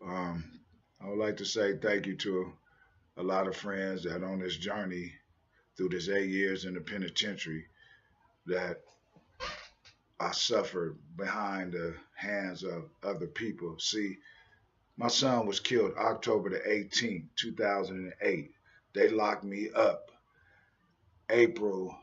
Um, I would like to say thank you to a lot of friends that on this journey through this 8 years in the penitentiary that I suffered behind the hands of other people. See, my son was killed October the 18th, 2008. They locked me up April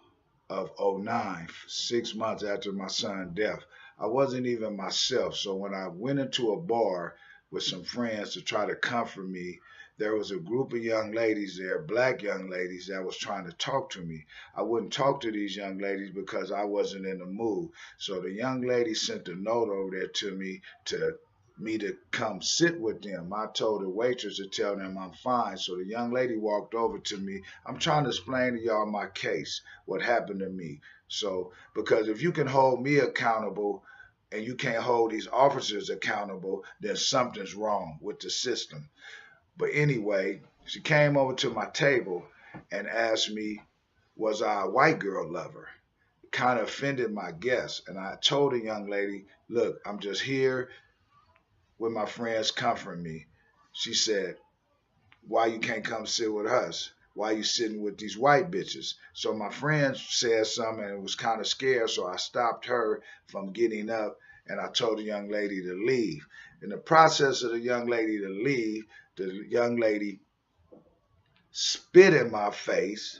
of '09, 6 months after my son's death. I wasn't even myself. So when I went into a bar with some friends to try to comfort me, there was a group of young ladies there, black young ladies, that was trying to talk to me. I wouldn't talk to these young ladies because I wasn't in the mood. So the young lady sent a note over there to me to come sit with them. I told the waitress to tell them I'm fine. So the young lady walked over to me. I'm trying to explain to y'all my case, what happened to me. So, because if you can hold me accountable and you can't hold these officers accountable, then something's wrong with the system. But anyway, she came over to my table and asked me, was I a white girl lover? It kind of offended my guests. And I told the young lady, look, I'm just here with my friends comforting me. She said, why you can't come sit with us? Why you sitting with these white bitches? So my friend said something and was kind of scared, so I stopped her from getting up and I told the young lady to leave. In the process of the young lady to leave, the young lady spit in my face,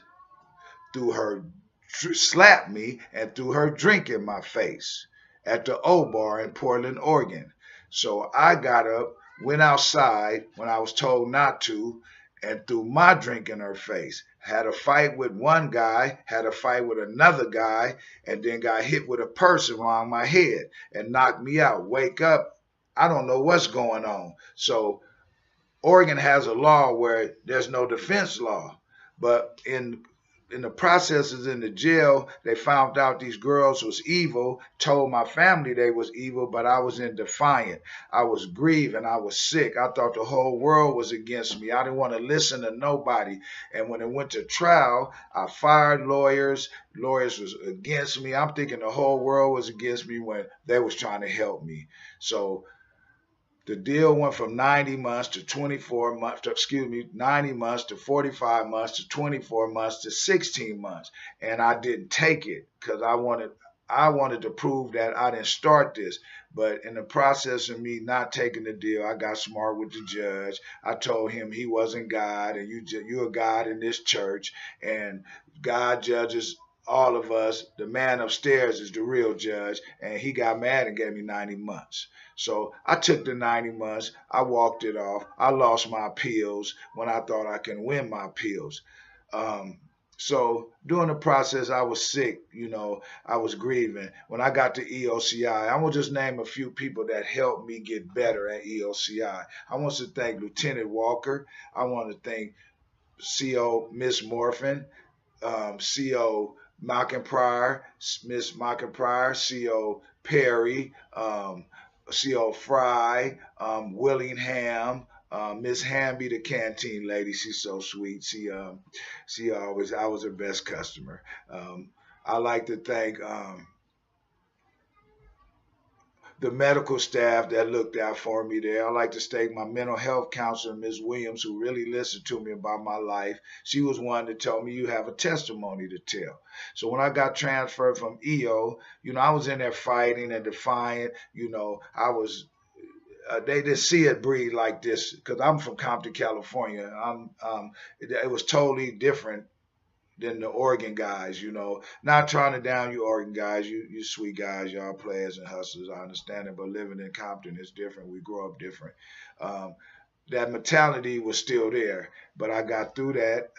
threw her slapped me and threw her drink in my face at the O Bar in Portland, Oregon. So I got up, went outside when I was told not to, and threw my drink in her face. Had a fight with one guy, had a fight with another guy, and then got hit with a purse around my head and knocked me out. Wake up, I don't know what's going on. So Oregon has a law where there's no defense law, but in the processes in the jail, they found out these girls was evil, told my family they was evil, but I was in defiant. I was grieving. I was sick. I thought the whole world was against me. I didn't want to listen to nobody. And when it went to trial, I fired lawyers. Lawyers was against me. I'm thinking the whole world was against me when they was trying to help me. So the deal went from 90 months to 24 months, excuse me, 90 months to 45 months to 24 months to 16 months. And I didn't take it because I wanted to prove that I didn't start this. But in the process of me not taking the deal, I got smart with the judge. I told him he wasn't God, and you're God in this church, and God judges all of us. The man upstairs is the real judge, and he got mad and gave me 90 months. So I took the 90 months. I walked it off. I lost my appeals when I thought I can win my appeals. Um, so during the process, I was sick. I was grieving. When I got to EOCI, I'm gonna just name a few people that helped me get better at EOCI. I want to thank Lieutenant Walker. I want to thank CO Miss Morphin, CO Malcolm Pryor, Miss Malcolm Pryor, CO Perry, CO Fry, Willingham, Miss Hamby, the canteen lady. She's so sweet. She always, I was her best customer. I like to thank the medical staff that looked out for me there. I like to thank my mental health counselor, Ms. Williams, who really listened to me about my life. She was one that told me you have a testimony to tell. So when I got transferred from EO, I was in there fighting and defiant. I was they didn't see it breed like this because I'm from Compton, California. It was totally different than the Oregon guys. Not trying to down you Oregon guys. You sweet guys, y'all players and hustlers. I understand it, but living in Compton is different. We grow up different. Um, that mentality was still there, but I got through that.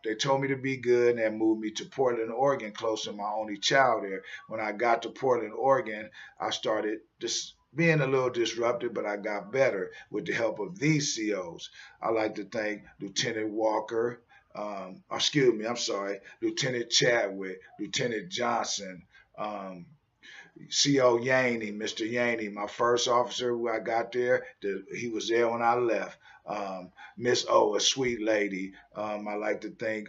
They told me to be good, and they moved me to Portland, Oregon, close to my only child there. When I got to Portland, Oregon, I started just being a little disrupted, but I got better with the help of these COs. I like to thank Lieutenant Walker, excuse me, I'm sorry, Lieutenant Chadwick, Lieutenant Johnson, um, CO Yaney, Mr. Yaney, my first officer who I got there, he was there when I left. Miss O, a sweet lady. I like to thank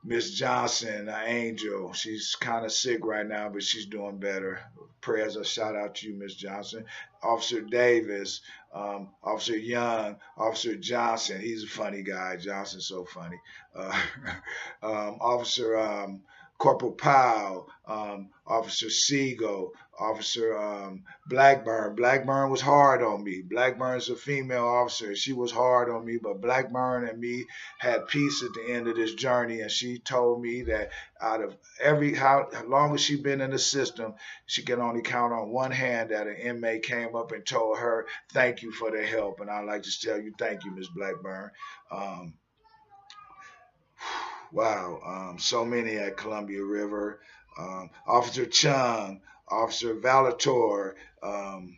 Miss Johnson, an angel. She's kind of sick right now, but she's doing better. Prayers, a shout out to you, Miss Johnson. Officer Davis, Officer Young, Officer Johnson. He's a funny guy. Johnson's so funny. Uh, Officer Corporal Powell, Officer Siegel, Officer Blackburn. Blackburn was hard on me. Blackburn's a female officer. She was hard on me, but Blackburn and me had peace at the end of this journey, and she told me that out of every how long as she been in the system, she can only count on one hand that an inmate came up and told her thank you for the help, and I'd like to tell you thank you, Miss Blackburn. Um, wow, so many at Columbia River. Officer Chung, Officer Valator, um,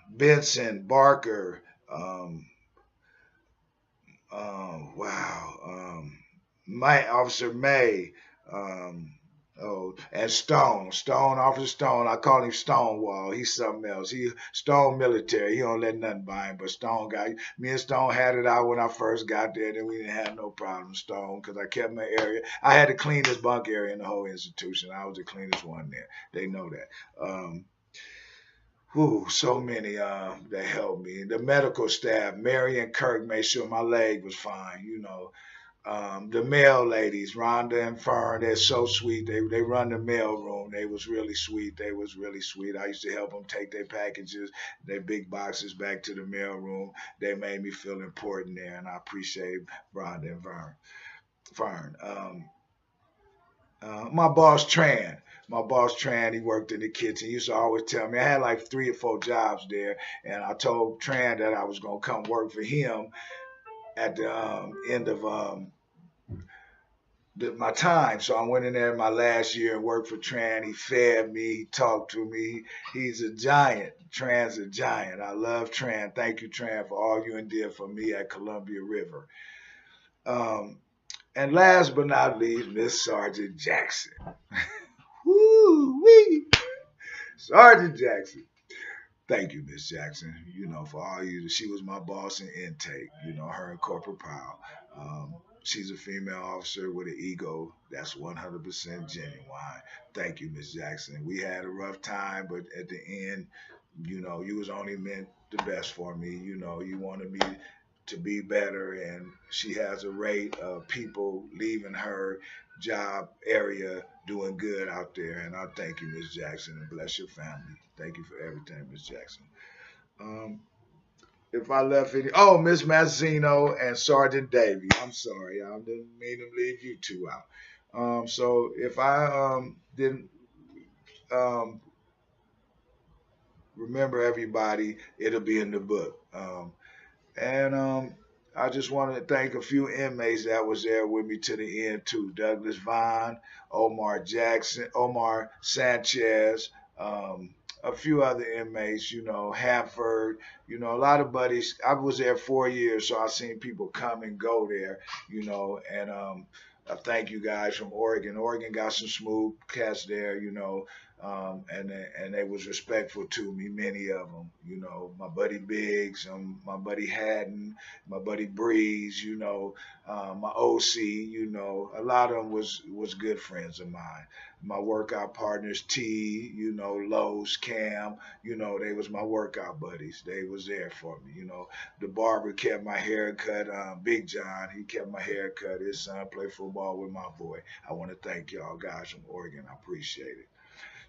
Benson, Barker, um, wow. Officer May. Um, and Officer Stone. I call him Stonewall. He's something else. He Stone military. He don't let nothing by him. But Stone guy. Me and Stone had it out when I first got there. Then we didn't have no problem, Stone, because I kept my area. I had the cleanest bunk area in the whole institution. I was the cleanest one there. They know that. So many that helped me. The medical staff, Mary and Kirk, made sure my leg was fine. The mail ladies, Rhonda and Fern, they're so sweet. They run the mail room. They was really sweet. They was really sweet. I used to help them take their packages, their big boxes back to the mail room. They made me feel important there, and I appreciate Rhonda and Fern. My boss Tran. My boss Tran, he worked in the kitchen. He used to always tell me I had like 3 or 4 jobs there, and I told Tran that I was gonna come work for him at the end of my time. So I went in there my last year and worked for Tran. He fed me, he talked to me. He's a giant. Tran's a giant. I love Tran. Thank you, Tran, for all you did for me at Columbia River. Um, and last but not least, Miss Sergeant Jackson. Woo wee, Sergeant Jackson. Thank you, Miss Jackson. For all you. She was my boss in intake. Her and Corporal Powell. She's a female officer with an ego that's 100% genuine. Thank you, Miss Jackson. We had a rough time, but at the end, you was only meant the best for me. You wanted me to be better, and she has a rate of people leaving her job area doing good out there. And I thank you, Miss Jackson, and bless your family. Thank you for everything, Miss Jackson. Um, if I left any, Miss Mazzino and Sergeant Davy. I'm sorry, I didn't mean to leave you two out. So if I didn't um, remember everybody, it'll be in the book. And I just want to thank a few inmates that was there with me to the end too. Douglas Vaughn, Omar Jackson, Omar Sanchez, a few other inmates, Hanford, a lot of buddies. I was there 4 years, so I've seen people come and go there, and I thank you guys from Oregon. Oregon got some smooth cats there, and they was respectful to me, many of them. My buddy Biggs, my buddy Haddon, my buddy Breeze, my OC, a lot of them was good friends of mine. My workout partners T, Lowe's, Cam, they was my workout buddies. They was there for me. The barber kept my hair cut. Big John, he kept my hair cut. His son played football with my boy. I want to thank y'all guys from Oregon. I appreciate it.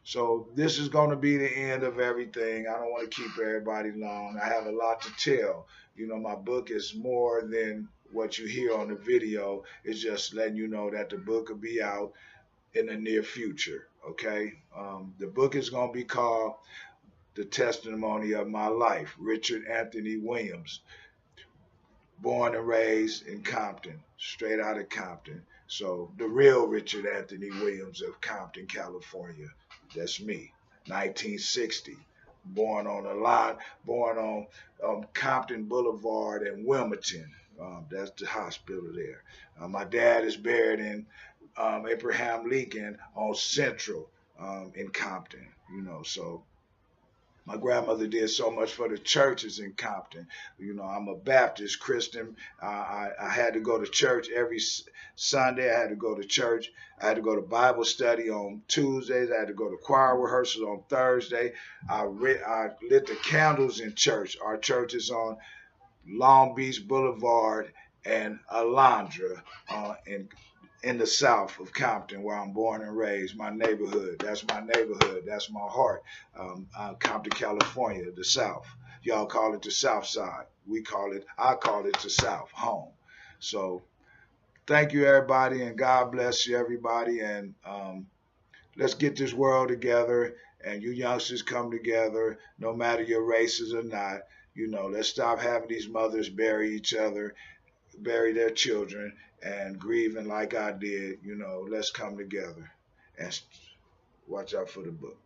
So this is going to be the end of everything. I don't want to keep everybody long. I have a lot to tell. My book is more than what you hear on the video. It's just letting you know that the book will be out in the near future. Okay. The book is going to be called The Testimony of My Life. Richard Anthony Williams, born and raised in Compton, straight out of Compton. So the real Richard Anthony Williams of Compton, California. That's me. 1960. Born on a lot, born on Compton Boulevard in Wilmington. That's the hospital there. My dad is buried in Abraham Lincoln on Central in Compton. So My grandmother did so much for the churches in Compton. You know, I'm a Baptist Christian. I had to go to church every Sunday. I had to go to church. I had to go to Bible study on Tuesdays. I had to go to choir rehearsals on Thursday. I lit the candles in church. Our church is on Long Beach Boulevard and Alondra in the south of Compton, where I'm born and raised. My neighborhood. That's my neighborhood. That's my heart. Compton, California, the South. Y'all call it the South Side. I call it the South, home. So thank you, everybody, and God bless you, everybody. And let's get this world together. And you youngsters come together, no matter your races or not. You know, let's stop having these mothers bury each other, bury their children, and grieving like I did. You know, let's come together and watch out for the book.